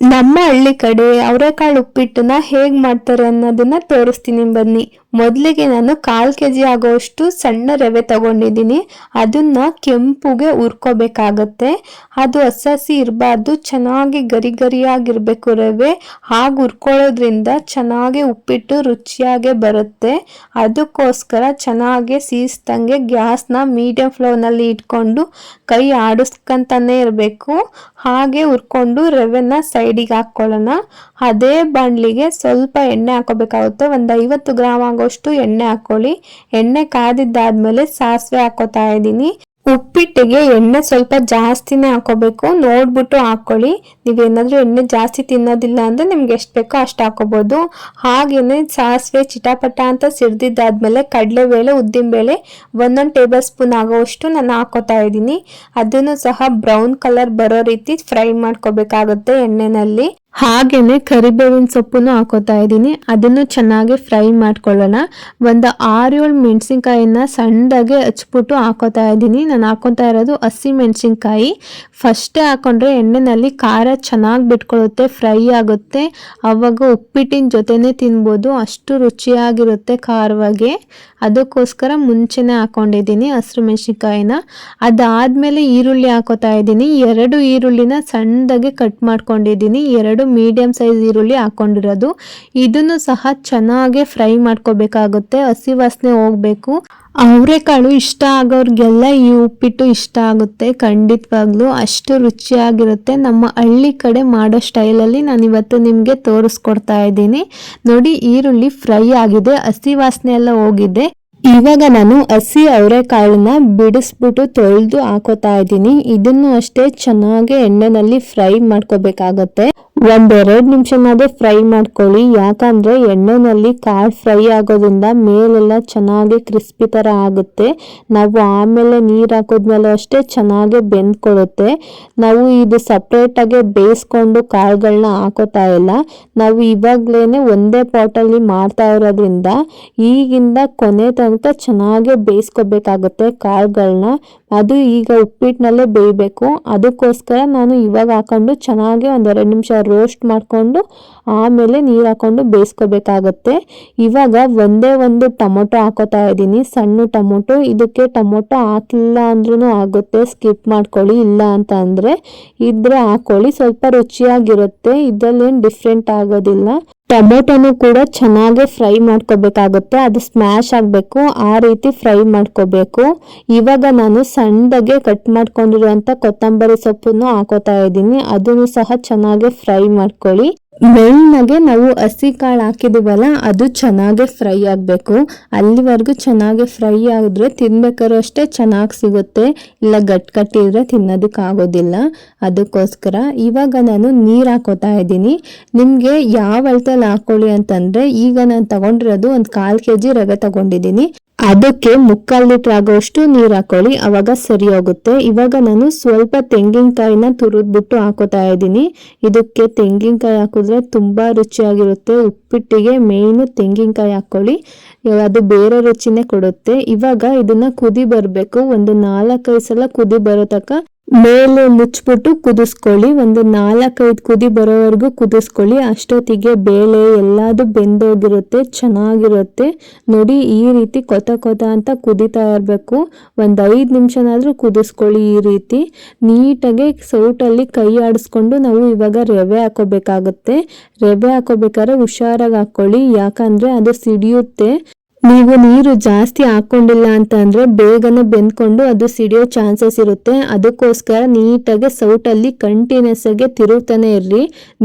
ನಮ್ಮ ಹಳ್ಳಿ ಕಡೆ ಅವರೆಕಾಳು ಉಪ್ಪಿಟ್ಟನ್ನ ಹೇಗ್ ಮಾಡ್ತಾರೆ ಅನ್ನೋದನ್ನ ತೋರಿಸ್ತೀನಿ ಬನ್ನಿ. ಮೊದಲಿಗೆ ನಾನು 1/4 kg ಆಗೋಷ್ಟು ಸಣ್ಣ ರವೆ ತಗೊಂಡಿದ್ದೀನಿ. ಅದನ್ನ ಕೆಂಪುಗೆ ಹುರ್ಕೋಬೇಕಾಗತ್ತೆ. ಅದು ಹಸಿ ಇರಬಾರ್ದು, ಚೆನ್ನಾಗಿ ಗರಿ ಗರಿಯಾಗಿರ್ಬೇಕು ರವೆ. ಹಾಗೆ ಹುರ್ಕೊಳ್ಳೋದ್ರಿಂದ ಚೆನ್ನಾಗಿ ಉಪ್ಪಿಟ್ಟು ರುಚಿಯಾಗಿ ಬರುತ್ತೆ. ಅದಕ್ಕೋಸ್ಕರ ಚೆನ್ನಾಗಿ ಸೀಸ್ದಂಗೆ ಗ್ಯಾಸ್ನ ಮೀಡಿಯಂ ಫ್ಲೇಮ್ನಲ್ಲಿ ಇಟ್ಕೊಂಡು ಕೈ ಆಡಿಸ್ಕೊಂತಾನೆ ಇರಬೇಕು. ಹಾಗೆ ಹುರ್ಕೊಂಡು ರವೆನ ಸೈಡಿಗೆ ಹಾಕ್ಕೊಳ್ಳೋಣ. ಅದೇ ಬಾಣಲಿಗೆ ಸ್ವಲ್ಪ ಎಣ್ಣೆ ಹಾಕೋಬೇಕಾಗುತ್ತೆ. ಒಂದು 50 ಗ್ರಾಮ್ ಆಗೋಷ್ಟು ಎಣ್ಣೆ ಹಾಕೊಳ್ಳಿ. ಎಣ್ಣೆ ಕಾದಿದ್ದಾದ್ಮೇಲೆ ಸಾಸಿವೆ ಹಾಕೋತಾ ಇದ್ದೀನಿ. ಉಪ್ಪಿಟ್ಟಿಗೆ ಎಣ್ಣೆ ಸ್ವಲ್ಪ ಜಾಸ್ತಿನೇ ಹಾಕೋಬೇಕು, ನೋಡ್ಬಿಟ್ಟು ಹಾಕೊಳ್ಳಿ. ನೀವೇನಾದ್ರೂ ಎಣ್ಣೆ ಜಾಸ್ತಿ ತಿನ್ನೋದಿಲ್ಲ ಅಂದ್ರೆ ನಿಮ್ಗೆ ಎಷ್ಟು ಬೇಕೋ ಅಷ್ಟು ಹಾಕೋಬಹುದು. ಹಾಗೇನೆ ಸಾಸಿವೆ ಚಿಟಾಪಟ ಅಂತ ಸಿಡ್ದಿದ್ದಾದ್ಮೇಲೆ ಕಡಲೆಬೇಳೆ ಉದ್ದಿನಬೇಳೆ 1 ಟೇಬಲ್ ಸ್ಪೂನ್ ಆಗೋಷ್ಟು ನಾನು ಹಾಕೋತಾ ಇದ್ದೀನಿ. ಅದನ್ನು ಸಹ ಬ್ರೌನ್ ಕಲರ್ ಬರೋ ರೀತಿ ಫ್ರೈ ಮಾಡ್ಕೋಬೇಕಾಗುತ್ತೆ ಎಣ್ಣೆನಲ್ಲಿ. ಹಾಗೇನೆ ಕರಿಬೇವಿನ ಸೊಪ್ಪನ್ನು ಹಾಕೋತಾ ಇದ್ದೀನಿ. ಅದನ್ನು ಚೆನ್ನಾಗಿ ಫ್ರೈ ಮಾಡ್ಕೊಳ್ಳೋಣ. ಒಂದು 6-7 ಮೆಣಸಿನ್ಕಾಯಿನ ಸಣ್ಣದಾಗೆ ಹಚ್ಬಿಟ್ಟು ಹಾಕೋತಾ ಇದ್ದೀನಿ. ನಾನು ಹಾಕೋತಾ ಇರೋದು ಹಸಿ ಮೆಣಸಿನ್ಕಾಯಿ. ಫಸ್ಟೇ ಹಾಕೊಂಡ್ರೆ ಎಣ್ಣೆನಲ್ಲಿ ಖಾರ ಚೆನ್ನಾಗಿ ಬಿಟ್ಕೊಳ್ಳುತ್ತೆ, ಫ್ರೈ ಆಗುತ್ತೆ. ಆವಾಗ ಉಪ್ಪಿಟ್ಟಿನ ಜೊತೆನೇ ತಿನ್ಬೋದು, ಅಷ್ಟು ರುಚಿಯಾಗಿರುತ್ತೆ ಖಾರವಾಗಿ. ಅದಕ್ಕೋಸ್ಕರ ಮುಂಚೆನೇ ಹಾಕೊಂಡಿದ್ದೀನಿ ಹಸಿರು ಮೆಣಸಿನ್ಕಾಯಿನ. ಅದಾದ್ಮೇಲೆ ಈರುಳ್ಳಿ ಹಾಕೋತಾ ಇದ್ದೀನಿ. 2 ಈರುಳ್ಳಿನ ಸಣ್ಣದಾಗಿ ಕಟ್ ಮಾಡ್ಕೊಂಡಿದ್ದೀನಿ. 2 ಮೀಡಿಯಂ ಸೈಜ್ ಈರುಳ್ಳಿ ಹಾಕೊಂಡಿರೋದು. ಇದನ್ನು ಸಹ ಚೆನ್ನಾಗಿ ಫ್ರೈ ಮಾಡ್ಕೋಬೇಕಾಗುತ್ತೆ, ಹಸಿ ವಾಸನೆ ಹೋಗ್ಬೇಕು. ಅವರೆಕಾಳು ಇಷ್ಟ ಆಗೋರ್ಗೆಲ್ಲ ಈ ಉಪ್ಪಿಟ್ಟು ಇಷ್ಟ ಆಗುತ್ತೆ ಖಂಡಿತವಾಗ್ಲೂ. ಅಷ್ಟು ರುಚಿಯಾಗಿರುತ್ತೆ. ನಮ್ಮ ಹಳ್ಳಿ ಕಡೆ ಮಾಡೋ ಸ್ಟೈಲಲ್ಲಿ ನಾನು ಇವತ್ತು ನಿಮಗೆ ತೋರಿಸ್ಕೊಡ್ತಾ ಇದ್ದೀನಿ. ನೋಡಿ, ಈರುಳ್ಳಿ ಫ್ರೈ ಆಗಿದೆ, ಹಸಿ ವಾಸನೆ ಎಲ್ಲ ಹೋಗಿದೆ. ಇವಾಗ ನಾನು ಹಸಿ ಅವರೆಕಾಳನ್ನ ಬಿಡಿಸ್ಬಿಟ್ಟು ತೊಳೆದು ಹಾಕೋತಾ ಇದ್ದೀನಿ. ಇದನ್ನು ಅಷ್ಟೇ ಚೆನ್ನಾಗಿ ಎಣ್ಣೆನಲ್ಲಿ ಫ್ರೈ ಮಾಡ್ಕೋಬೇಕಾಗತ್ತೆ. 1-2 ನಿಮಿಷನಾದ್ರೂ ಫ್ರೈ ಮಾಡ್ಕೊಳ್ಳಿ. ಯಾಕಂದ್ರೆ ಎಣ್ಣೆನಲ್ಲಿ ಕಾಳು ಫ್ರೈ ಆಗೋದ್ರಿಂದ ಮೇಲೆಲ್ಲ ಚೆನ್ನಾಗಿ ಕ್ರಿಸ್ಪಿ ತರ ಆಗುತ್ತೆ. ನಾವು ಆಮೇಲೆ ನೀರು ಹಾಕೋದ್ಮೇಲೆ ಅಷ್ಟೇ ಚೆನ್ನಾಗಿ ಬೆಂದ್ಕೊಳ್ಳುತ್ತೆ. ನಾವು ಇದು ಸಪ್ರೇಟ್ ಆಗಿ ಬೇಯಿಸ್ಕೊಂಡು ಕಾಳುಗಳನ್ನ ಹಾಕೋತಾ ಇಲ್ಲ. ನಾವು ಇವಾಗ್ಲೇನೆ ಒಂದೇ ಪಾಟಲ್ಲಿ ಮಾಡ್ತಾ ಇರೋದ್ರಿಂದ ಈಗಿಂದ ಕೊನೆ ತನಕ ಚೆನ್ನಾಗಿ ಬೇಯಿಸ್ಕೋಬೇಕಾಗುತ್ತೆ ಕಾಳುಗಳನ್ನ. ಅದು ಈಗ ಉಪ್ಪಿಟ್ಟಿನಲ್ಲೇ ಬೇಯಬೇಕು. ಅದಕ್ಕೋಸ್ಕರ ನಾನು ಇವಾಗ ಹಾಕೊಂಡು ಚೆನ್ನಾಗಿ 1-2 ನಿಮಿಷ ರೋಸ್ಟ್ ಮಾಡ್ಕೊಂಡು ಆಮೇಲೆ ನೀರು ಹಾಕೊಂಡು ಬೇಯಿಸ್ಕೋಬೇಕಾಗತ್ತೆ. ಇವಾಗ ಒಂದೇ ಒಂದು ಟೊಮೊಟೊ ಹಾಕೋತಾ ಇದ್ದೀನಿ, ಸಣ್ಣ ಟೊಮೊಟೊ. ಇದಕ್ಕೆ ಟೊಮೊಟೊ ಹಾಕಿಲ್ಲ ಅಂದ್ರೂ ಆಗುತ್ತೆ, ಸ್ಕಿಪ್ ಮಾಡ್ಕೊಳ್ಳಿ. ಇಲ್ಲ ಅಂತ ಅಂದ್ರೆ ಇದ್ರೆ ಹಾಕೊಳ್ಳಿ, ಸ್ವಲ್ಪ ರುಚಿಯಾಗಿರುತ್ತೆ. ಇದ್ರಲ್ಲೇನು ಡಿಫ್ರೆಂಟ್ ಆಗೋದಿಲ್ಲ. ಟೊಮೊಟೊನು ಕೂಡ ಚೆನ್ನಾಗಿ ಫ್ರೈ ಮಾಡ್ಕೋಬೇಕಾಗುತ್ತೆ, ಅದು ಸ್ಮ್ಯಾಶ್ ಆಗಬೇಕು, ಆ ರೀತಿ ಫ್ರೈ ಮಾಡ್ಕೋಬೇಕು. ಇವಾಗ ನಾನು ಸಣ್ಣದಾಗೆ ಕಟ್ ಮಾಡ್ಕೊಂಡಿರುವಂತ ಕೊತ್ತಂಬರಿ ಸೊಪ್ಪನ್ನು ಹಾಕೋತಾ ಇದ್ದೀನಿ. ಅದನ್ನು ಸಹ ಚೆನ್ನಾಗಿ ಫ್ರೈ ಮಾಡ್ಕೊಳ್ಳಿ. ಮೇನ್ ಆಗಿ ನಾವು ಹಸಿ ಕಾಳು ಹಾಕಿದೀವಲ್ಲ, ಅದು ಚೆನ್ನಾಗಿ ಫ್ರೈ ಆಗಬೇಕು. ಅಲ್ಲಿವರೆಗೂ ಚೆನ್ನಾಗಿ ಫ್ರೈ ಆಗಿದ್ರೆ ತಿನ್ಬೇಕಾದ್ರೂ ಅಷ್ಟೇ ಚೆನ್ನಾಗಿ ಸಿಗುತ್ತೆ. ಇಲ್ಲ ಗಟ್ಟಿದ್ರೆ ತಿನ್ನೋದಕ್ಕೆ ಆಗೋದಿಲ್ಲ. ಅದಕ್ಕೋಸ್ಕರ ಇವಾಗ ನಾನು ನೀರು ಹಾಕೋತಾ ಇದ್ದೀನಿ. ನಿಮಗೆ ಯಾವ ಅಳತೆಯಲ್ಲಿ ಹಾಕೊಳ್ಳಿ ಅಂತಂದ್ರೆ, ಈಗ ನಾನು ತಗೊಂಡಿರೋದು 1/4 kg ರವೆ ತಗೊಂಡಿದ್ದೀನಿ. ಅದಕ್ಕೆ 3/4 ಲೀಟರ್ ಆಗೋಷ್ಟು ನೀರು ಹಾಕೊಳ್ಳಿ, ಅವಾಗ ಸರಿ ಹೋಗುತ್ತೆ. ಇವಾಗ ನಾನು ಸ್ವಲ್ಪ ತೆಂಗಿನಕಾಯಿನ ತುರಿದ್ಬಿಟ್ಟು ಹಾಕೋತಾ ಇದ್ದೀನಿ. ಇದಕ್ಕೆ ತೆಂಗಿನಕಾಯಿ ಹಾಕಿದ್ರೆ ತುಂಬಾ ರುಚಿಯಾಗಿರುತ್ತೆ. ಉಪ್ಪಿಟ್ಟಿಗೆ ಮೇಯ್ನು ತೆಂಗಿನಕಾಯಿ ಹಾಕೊಳ್ಳಿ, ಅದು ಬೇರೆ ರುಚಿನೇ ಕೊಡುತ್ತೆ. ಇವಾಗ ಇದನ್ನ ಕುದಿ ಬರಬೇಕು. ಒಂದು 4-5 ಸಲ ಕುದಿ ಬರೋ ತನಕ ಮೇಲೆ ಮುಚ್ಚಿಬಿಟ್ಟು ಕುದಿಸ್ಕೊಳ್ಳಿ. ಒಂದು 4-5 ಕುದಿ ಬರೋವರೆಗೂ ಕುದಿಸ್ಕೊಳ್ಳಿ. ಅಷ್ಟೊತ್ತಿಗೆ ಬೇಳೆ ಎಲ್ಲದು ಬೆಂದೋಗಿರುತ್ತೆ, ಚೆನ್ನಾಗಿರುತ್ತೆ. ನೋಡಿ, ಈ ರೀತಿ ಕೊತ ಅಂತ ಕುದಿತಾ ಇರಬೇಕು. ಒಂದು 5 ನಿಮಿಷನಾದ್ರೂ ಕುದಿಸ್ಕೊಳ್ಳಿ. ಈ ರೀತಿ ನೀಟಾಗಿ ಸೌಟಲ್ಲಿ ಕೈ ಆಡಿಸ್ಕೊಂಡು ನಾವು ಇವಾಗ ರವೆ ಹಾಕೋಬೇಕಾಗುತ್ತೆ. ರವೆ ಹಾಕೋಬೇಕಾದ್ರೆ ಹುಷಾರಾಗಿ ಹಾಕೊಳ್ಳಿ, ಯಾಕಂದ್ರೆ ಅದು ಸಿಡಿಯುತ್ತೆ. ನೀವು ನೀರು ಜಾಸ್ತಿ ಹಾಕೊಂಡಿಲ್ಲ ಅಂತ ಅಂದ್ರೆ ಬೇಗನೆ ಬೆಂದ್ಕೊಂಡು ಅದು ಸಿಡಿಯೋ ಚಾನ್ಸಸ್ ಇರುತ್ತೆ. ಅದಕ್ಕೋಸ್ಕರ ನೀಟಾಗಿ ಸೌಟಲ್ಲಿ ಕಂಟಿನ್ಯೂಸ್ ಆಗಿ ತಿರುಗ್ತಾನೆ ಇರ್ರಿ.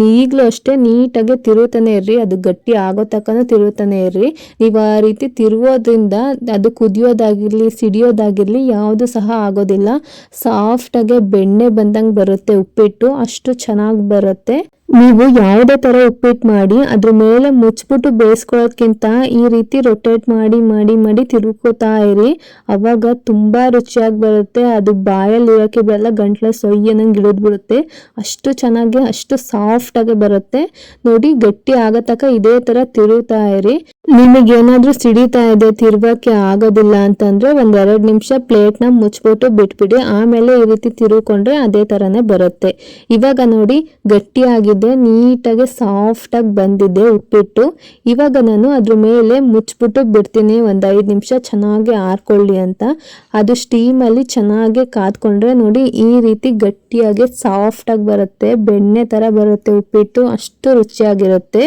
ಈಗಲೂ ಅಷ್ಟೇ ನೀಟಾಗಿ ತಿರುಗ್ತಾನೆ ಇರ್ರಿ, ಅದು ಗಟ್ಟಿ ಆಗೋ ತನಕ ತಿರುಗ್ತಾನೆ ಇರ್ರಿ. ನೀವು ಆ ರೀತಿ ತಿರುಗೋದ್ರಿಂದ ಅದು ಕುದಿಯೋದಾಗಿರ್ಲಿ ಸಿಡಿಯೋದಾಗಿರ್ಲಿ ಯಾವುದು ಸಹ ಆಗೋದಿಲ್ಲ. ಸಾಫ್ಟ್ ಆಗಿ ಬೆಣ್ಣೆ ಬಂದಂಗೆ ಬರುತ್ತೆ ಉಪ್ಪಿಟ್ಟು, ಅಷ್ಟು ಚೆನ್ನಾಗಿ ಬರುತ್ತೆ. ನೀವು ಯಾವುದೇ ತರ ಉಪ್ಪಿಟ್ಟು ಮಾಡಿ ಅದ್ರ ಮೇಲೆ ಮುಚ್ಚಿಬಿಟ್ಟು ಬೇಯಿಸ್ಕೊಳ್ಳೋದ್ಕಿಂತ ಈ ರೀತಿ ರೊಟೇಟ್ ಮಾಡಿ ತಿರುಗ್ಕೋತಾ ಇರಿ, ಅವಾಗ ತುಂಬಾ ರುಚಿಯಾಗಿ ಬರುತ್ತೆ. ಅದು ಬಾಯಲ್ಲಿ ಇರೋಕೆ ಬೆಲ್ಲ ಗಂಟ್ಲ ಸೊಯ್ಯನಂಗೆ ಇಳಿದ್ಬಿಡುತ್ತೆ. ಅಷ್ಟು ಚೆನ್ನಾಗಿ ಅಷ್ಟು ಸಾಫ್ಟ್ ಆಗಿ ಬರುತ್ತೆ. ನೋಡಿ, ಗಟ್ಟಿ ಆಗೋ ತನಕ ಇದೇ ತರ ತಿರುಗ್ತಾ ಇರಿ. ನಿಮಗೇನಾದ್ರೂ ಸಿಡಿತಾ ಇದೆ, ತಿರ್ಗಕ್ಕೆ ಆಗೋದಿಲ್ಲ ಅಂತಂದ್ರೆ 1-2 ನಿಮಿಷ ಪ್ಲೇಟ್ನ ಮುಚ್ಚಿಬಿಟ್ಟು ಬಿಟ್ಬಿಡಿ. ಆಮೇಲೆ ಈ ರೀತಿ ತಿರುಗ್ಕೊಂಡ್ರೆ ಅದೇ ತರನೇ ಬರುತ್ತೆ. ಇವಾಗ ನೋಡಿ, ಗಟ್ಟಿ ಆಗಿದೆ. ನೋಡಿದೆ, ನೀಟಾಗಿ ಸಾಫ್ಟಾಗಿ ಬಂದಿದೆ ಉಪ್ಪಿಟ್ಟು. ಇವಾಗ ನಾನು ಅದ್ರ ಮೇಲೆ ಮುಚ್ಚಿಬಿಟ್ಟು ಬಿಡ್ತೀನಿ ಒಂದು 5 ನಿಮಿಷ ಚೆನ್ನಾಗಿ ಆರ್ಕೊಳ್ಳಿ ಅಂತ. ಅದು ಸ್ಟೀಮಲ್ಲಿ ಚೆನ್ನಾಗಿ ಕಾದ್ಕೊಂಡ್ರೆ ನೋಡಿ ಈ ರೀತಿ ಗಟ್ಟಿಯಾಗಿ ಸಾಫ್ಟಾಗಿ ಬರುತ್ತೆ, ಬೆಣ್ಣೆ ಥರ ಬರುತ್ತೆ ಉಪ್ಪಿಟ್ಟು, ಅಷ್ಟು ರುಚಿಯಾಗಿರುತ್ತೆ.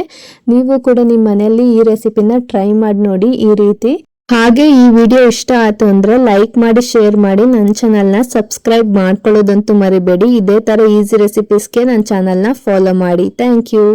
ನೀವು ಕೂಡ ನಿಮ್ಮ ಮನೆಯಲ್ಲಿ ಈ ರೆಸಿಪಿನ ಟ್ರೈ ಮಾಡಿ ನೋಡಿ ಈ ರೀತಿ. ಹಾಗೆ ಈ ವಿಡಿಯೋ ಇಷ್ಟ ಆಯ್ತು ಅಂದ್ರೆ ಲೈಕ್ ಮಾಡಿ, ಶೇರ್ ಮಾಡಿ, ನನ್ನ ಚಾನಲ್ನ ಸಬ್ಸ್ಕ್ರೈಬ್ ಮಾಡ್ಕೊಳ್ಳೋದಂತೂ ಮರಿಬೇಡಿ. ಇದೇ ಥರ ಈಸಿ ರೆಸಿಪೀಸ್ಗೆ ನನ್ನ ಚಾನಲ್ನ ಫಾಲೋ ಮಾಡಿ. Thank you.